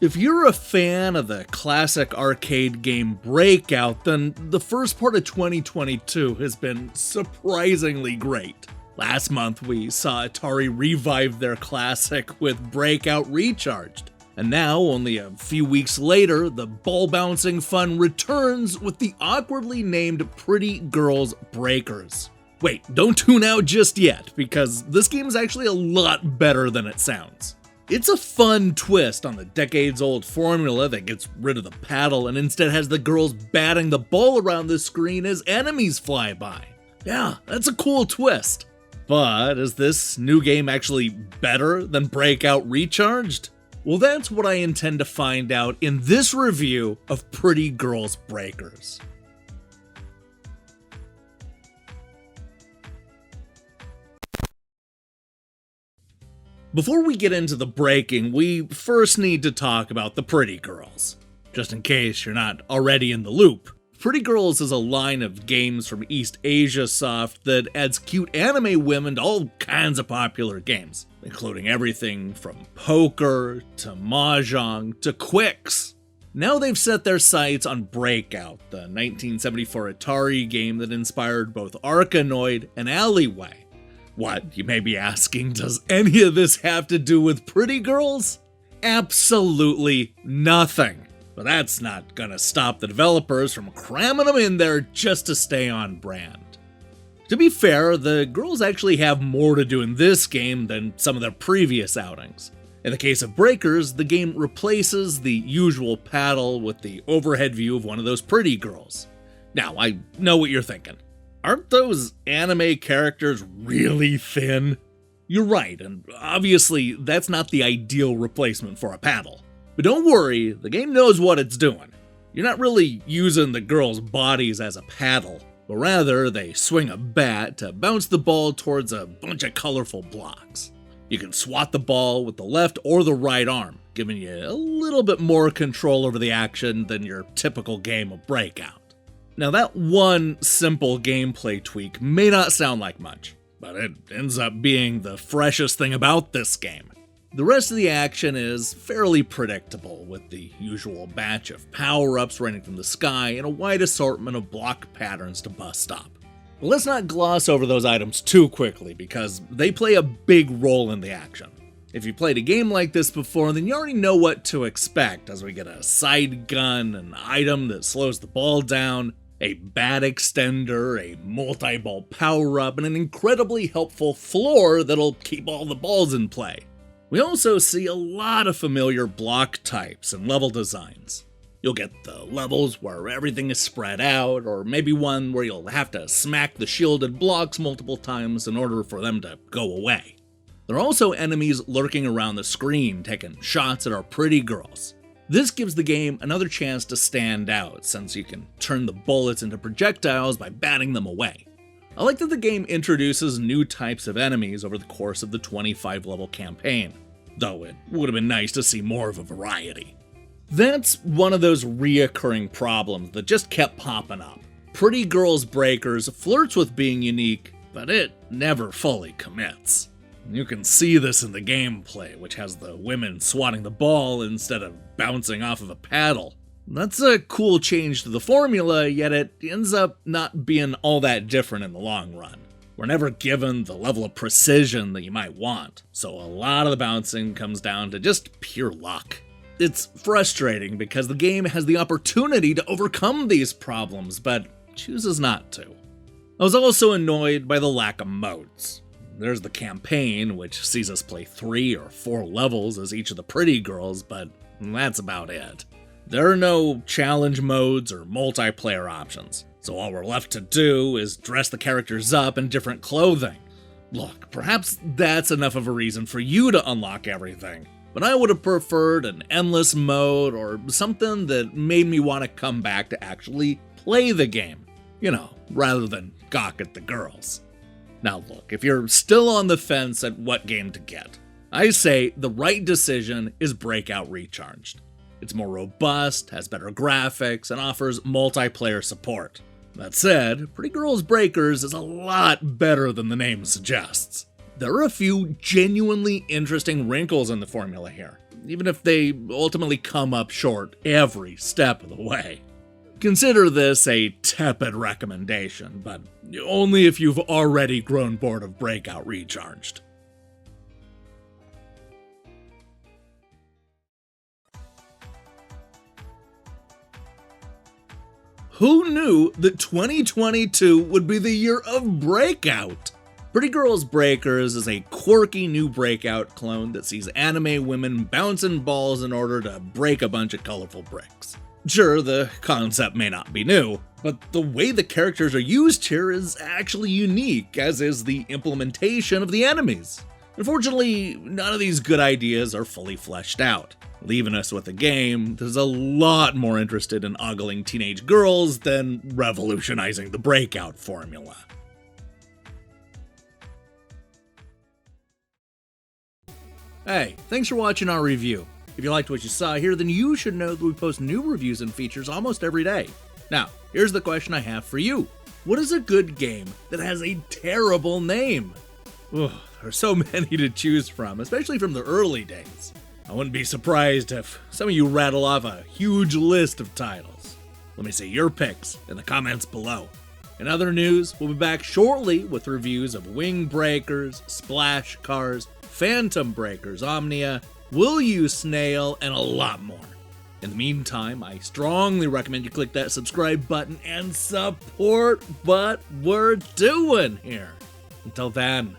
If you're a fan of the classic arcade game Breakout, then the first part of 2022 has been surprisingly great. Last month, we saw Atari revive their classic with Breakout Recharged. And now, only a few weeks later, the ball-bouncing fun returns with the awkwardly named Pretty Girls Breakers. Wait, don't tune out just yet, because this game is actually a lot better than it sounds. It's a fun twist on the decades-old formula that gets rid of the paddle and instead has the girls batting the ball around the screen as enemies fly by. Yeah, that's a cool twist. But is this new game actually better than Breakout Recharged? Well, that's what I intend to find out in this review of Pretty Girls Breakers. Before we get into the breaking, we first need to talk about the Pretty Girls. Just in case you're not already in the loop, Pretty Girls is a line of games from East Asia Soft that adds cute anime women to all kinds of popular games, including everything from poker to mahjong to quicks. Now they've set their sights on Breakout, the 1974 Atari game that inspired both Arkanoid and Alleyway. What, you may be asking, does any of this have to do with Pretty Girls? Absolutely nothing. But that's not gonna stop the developers from cramming them in there just to stay on brand. To be fair, the girls actually have more to do in this game than some of their previous outings. In the case of Breakers, the game replaces the usual paddle with the overhead view of one of those pretty girls. Now, I know what you're thinking. Aren't those anime characters really thin? You're right, and obviously that's not the ideal replacement for a paddle. But don't worry, the game knows what it's doing. You're not really using the girls' bodies as a paddle, but rather they swing a bat to bounce the ball towards a bunch of colorful blocks. You can swat the ball with the left or the right arm, giving you a little bit more control over the action than your typical game of Breakout. Now that one simple gameplay tweak may not sound like much, but it ends up being the freshest thing about this game. The rest of the action is fairly predictable, with the usual batch of power-ups raining from the sky and a wide assortment of block patterns to bust up. But let's not gloss over those items too quickly, because they play a big role in the action. If you played a game like this before, then you already know what to expect, as we get a side gun, an item that slows the ball down, a bat extender, a multi-ball power-up, and an incredibly helpful floor that'll keep all the balls in play. We also see a lot of familiar block types and level designs. You'll get the levels where everything is spread out, or maybe one where you'll have to smack the shielded blocks multiple times in order for them to go away. There are also enemies lurking around the screen taking shots at our pretty girls. This gives the game another chance to stand out, since you can turn the bullets into projectiles by batting them away. I like that the game introduces new types of enemies over the course of the 25-level campaign, though it would have been nice to see more of a variety. That's one of those reoccurring problems that just kept popping up. Pretty Girls Breakers flirts with being unique, but it never fully commits. You can see this in the gameplay, which has the women swatting the ball instead of bouncing off of a paddle. That's a cool change to the formula, yet it ends up not being all that different in the long run. We're never given the level of precision that you might want, so a lot of the bouncing comes down to just pure luck. It's frustrating because the game has the opportunity to overcome these problems, but chooses not to. I was also annoyed by the lack of modes. There's the campaign, which sees us play 3 or 4 levels as each of the pretty girls, but that's about it. There are no challenge modes or multiplayer options, so all we're left to do is dress the characters up in different clothing. Look, perhaps that's enough of a reason for you to unlock everything, but I would have preferred an endless mode or something that made me want to come back to actually play the game, rather than gawk at the girls. Now look, if you're still on the fence at what game to get, I say the right decision is Breakout Recharged. It's more robust, has better graphics, and offers multiplayer support. That said, Pretty Girls Breakers is a lot better than the name suggests. there are a few genuinely interesting wrinkles in the formula here, even if they ultimately come up short every step of the way. Consider this a tepid recommendation, but only if you've already grown bored of Breakout Recharged. Who knew that 2022 would be the year of Breakout? Pretty Girls Breakers is a quirky new Breakout clone that sees anime women bouncing balls in order to break a bunch of colorful bricks. Sure, the concept may not be new, but the way the characters are used here is actually unique, as is the implementation of the enemies. Unfortunately, none of these good ideas are fully fleshed out, leaving us with a game that's a lot more interested in ogling teenage girls than revolutionizing the Breakout formula. Hey, thanks for watching our review. If you liked what you saw here, then you should know that we post new reviews and features almost every day. Now, here's the question I have for you. What is a good game that has a terrible name? Ugh, there are so many to choose from, especially from the early days. I wouldn't be surprised if some of you rattle off a huge list of titles. Let me see your picks in the comments below. In other news, we'll be back shortly with reviews of Wing Breakers, Splash Cars, Phantom Breakers, Omnia, Will You Snail, and a lot more. In the meantime, I strongly recommend you click that subscribe button and support what we're doing here. Until then,